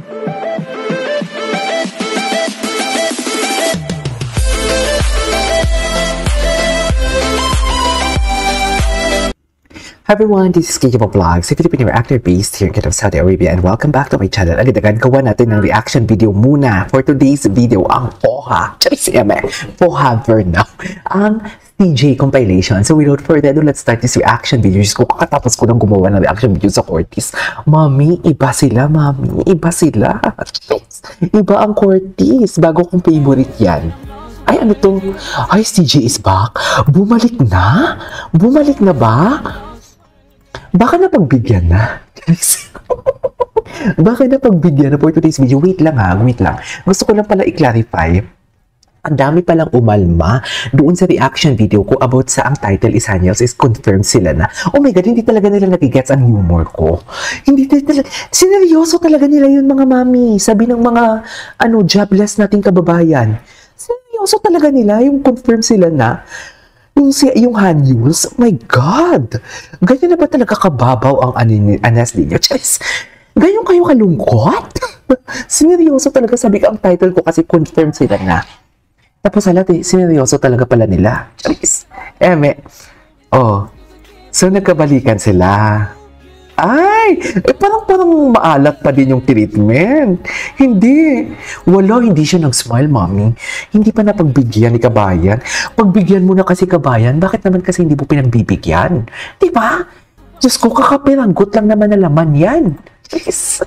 Hi everyone, this is Kikimo Vlogs, a Filipino actor based here in Kingdom of Saudi Arabia, and welcome back to my channel. Agad-agad gawa natin ng reaction video muna for today's video, ang Poha. Charis Poha Verno, ang CJ compilation. So without further ado, let's start this reaction video. Just ko kakatapos ko nang gumawa ng reaction video sa Cortez. Mami, iba sila, mami. Iba sila. Iba ang Cortez. Bago kong favorite yan. Ay, ano to? Ay, CJ is back. Bumalik na? Bumalik na ba? Baka napagbigyan na. Baka napagbigyan na for today's video. Wait lang ha, wait lang. Gusto ko lang pala i-clarify. Ang dami palang umalma doon sa reaction video ko about sa ang title is Haniels is confirmed sila na. Oh my God, hindi talaga nila nagigets ang humor ko. Hindi talaga. Sineryoso talaga nila yun mga mami. Sabi ng mga jobless nating kababayan. Sineryoso talaga nila yung confirm sila na. Yung Haniels, oh my God! Ganyan na ba talaga kababaw ang anas ninyo? Charis, ganyan kayo kalungkot? Sineryoso talaga, sabi ka ang title ko kasi confirmed sila na. Tapos halat sineryoso talaga pala nila. Charis, so nagkabalikan sila. Ay, parang maalat pa din yung treatment. Hindi. Hindi siya nag-smile, mami. Hindi pa napagbigyan ni Kabayan. Pagbigyan mo na kasi Kabayan, bakit naman kasi hindi mo pinagbibigyan? Diba? Diyos ko, kakapiranggot lang naman na laman yan. Yes.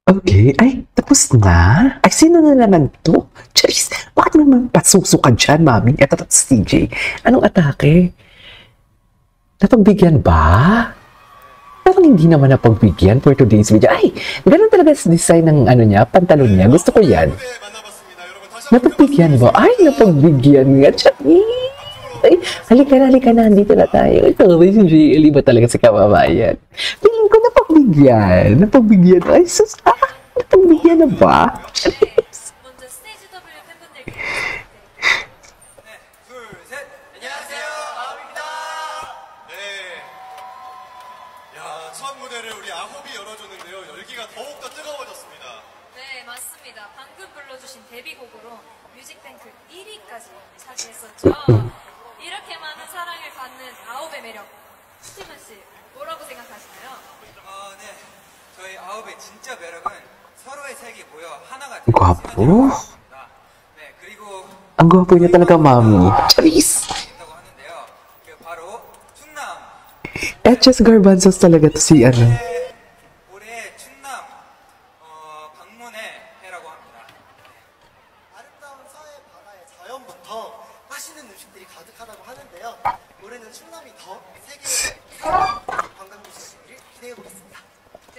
Okay, ay, tapos na? Ay, sino na naman to? Charis, bakit naman pasusukan dyan, mami? Ito, CJ. Anong atake? Napagbigyan ba? Parang hindi naman napagbigyan for today's video. Ay, ganun talaga sa design ng pantalon niya. Gusto ko yan. Napagbigyan ba? Ay, napagbigyan nga. Charis! Ay, halika na, andito na tayo. Ito, CJ, ba talaga si kababayan? Tingin ko napagbigyan. Ay, sus, napagbigyan na ba? 첫 무대를 우리 아홉이 열어줬는데요. 열기가 더욱더 뜨거워졌습니다. 네, 맞습니다. 방금 불러주신 데뷔곡으로 뮤직뱅크 1위까지 차지했었죠. 이렇게 많은 사랑을 받는 아홉의 매력, 스티븐 씨 뭐라고 생각하시나요? 네, 저희 아홉의 진짜 매력은 서로의 색이 모여 하나가 되는 Gwapo. 네, 그리고 ang gwapo niya talaga, mami. Charis! 바로 춘남. Etches Garbanzos talaga to si 올해 춘남 방문의 해라고 합니다. 아름다운 서해 바다의 자연부터 맛있는 음식들이 가득하다고 하는데요. 올해는 춘남이 더 세계의 관광 도시를 기대해 보겠습니다.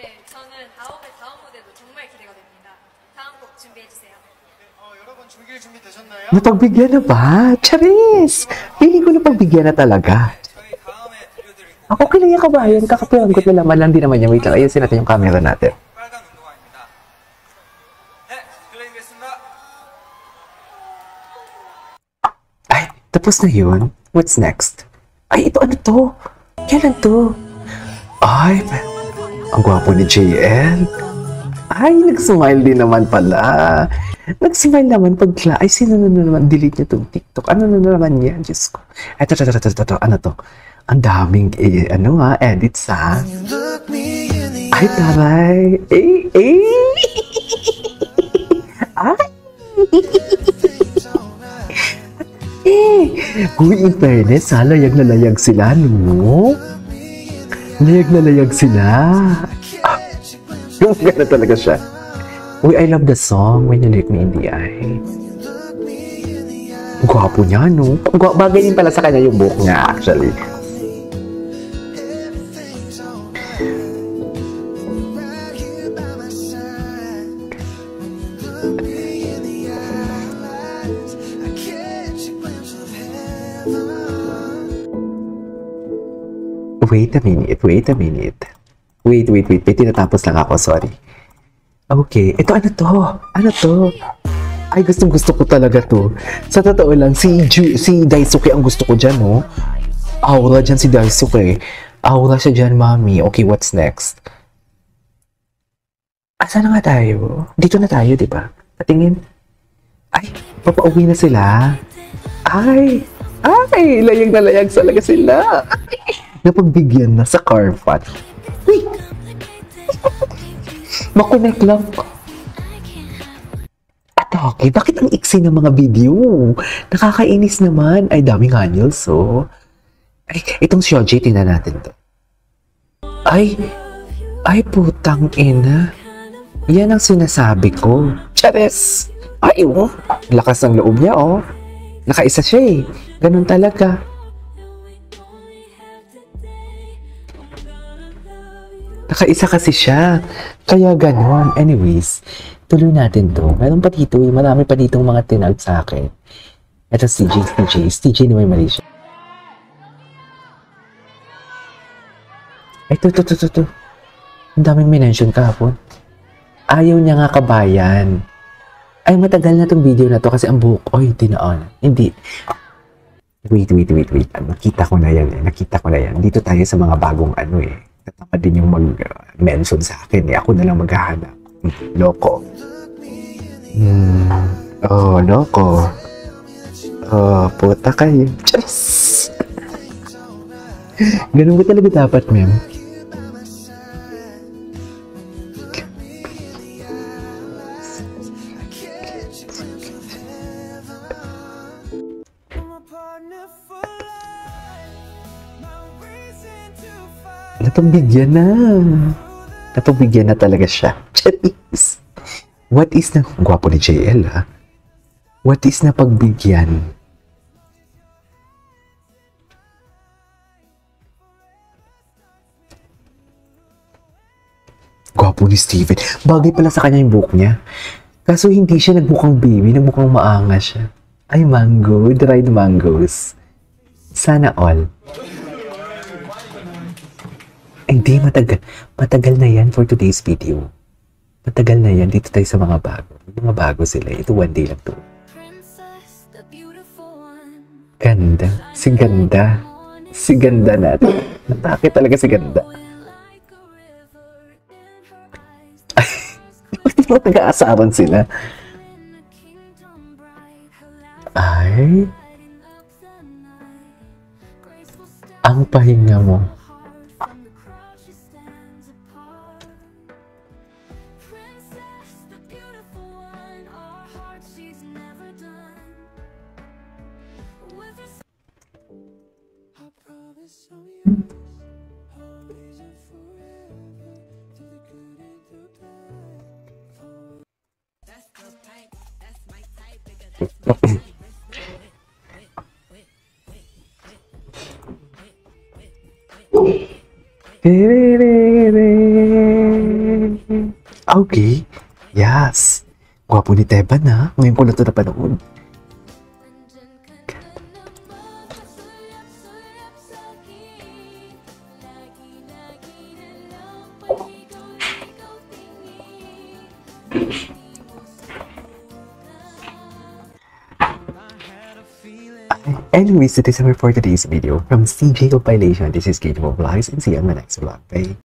네, 저는 아홉의 다음 무대도 정말 기대가 됩니다. 다음 곡 준비해 주세요. 여러분 즐길 준비 되셨나요? Napagbigyan na ba? Charis! Hindi ko napagbigyan na talaga. Ako kilala Kabayan, kakapiranggot na laman lang din naman niya. Wait lang, ayusin natin yung camera natin. Ay, tapos na yun? What's next? Ay, ito ano to? Kailan to? Ay, ang gwapo ni JL. Ay, nag-smile din naman pala. Nag-smile naman pagla. Ay, sino na naman? Delete niya itong TikTok. Ano na naman yan? Diyos ko. Ito. Ano to? Ang daming, edits ha. Ay, taray. Ay. Uy, in fairness, layag na layag sila, no? Layag na layag sila. Yung gano'n talaga siya. Uy, I love the song, When You Look Me in the Eye. Gwapo niya, no? Bagay din pala sa kanya yung buhok niya, actually. Wait a minute. Wait, tinatapos lang ako, sorry. Okay, ito ano to? Ano to? Ay, gusto ko talaga to. Sa totoo lang, si Daisuke ang gusto ko dyan, no? Aura dyan si Daisuke. Aura siya dyan, mami. Okay, what's next? Asa na nga tayo? Dito na tayo, di ba? Patingin. Ay, papauwi na sila. Ay, layag na layag talaga sila. Napagbigyan na sa Carpat. Uy! Makonek lang. Okay, bakit ang iksi ng mga video? Nakakainis naman. Ay, daming hanyals, oh. Ay, itong Shoji, tingnan natin to. Ay, putang ina. Yan ang sinasabi ko. Chares! Ay, oh. Lakas ng loob niya, oh. Nakaisa siya, eh. Ganun talaga. Nakaisa kasi siya. Kaya ganun. Anyways, tuloy natin to. Meron pa dito, marami pa ditong mga tinag sa akin. Ito si TJ ni may mali siya. Ay, to. Ang daming minention kahapon. Ayaw niya nga kabayan. Ay, matagal na tong video na to kasi ang buhok, oy, tinaan. Hindi. Wait. Nakita ko na yan. Dito tayo sa mga bagong ano eh. Tatama din yung mag-mention sa akin eh. Ako na lang maghahanap. Loko. Loko. Puta kayo. Diyos! Ganun ba talaga dapat, ma'am? Napagbigyan na talaga siya. Charis. What is na... Gwapo ni JL, ha? What is na pagbigyan? Gwapo ni Steven. Bagay pala sa kanya yung buhok niya. Kaso hindi siya nagmukhang baby, nagmukhang maanga siya. Ay, mango. Dried mangoes. Sana all. Hindi, matagal na yan for today's video. Matagal na yan. Dito tayo sa mga bago. Mga bago sila. Ito one day lang to. Ganda. Si ganda natin. Natake talaga si ganda. Ay, bakit mo nag-aasaran sila? Ay, ang pahinga mo. Okay. Yes. Gwapo ni Teban, ha? Ngayon ko lang ito napanood. Anyways, it is for today's video. From CJ Compilation, this is Kate Vlogs, and see you on my next vlog. Bye!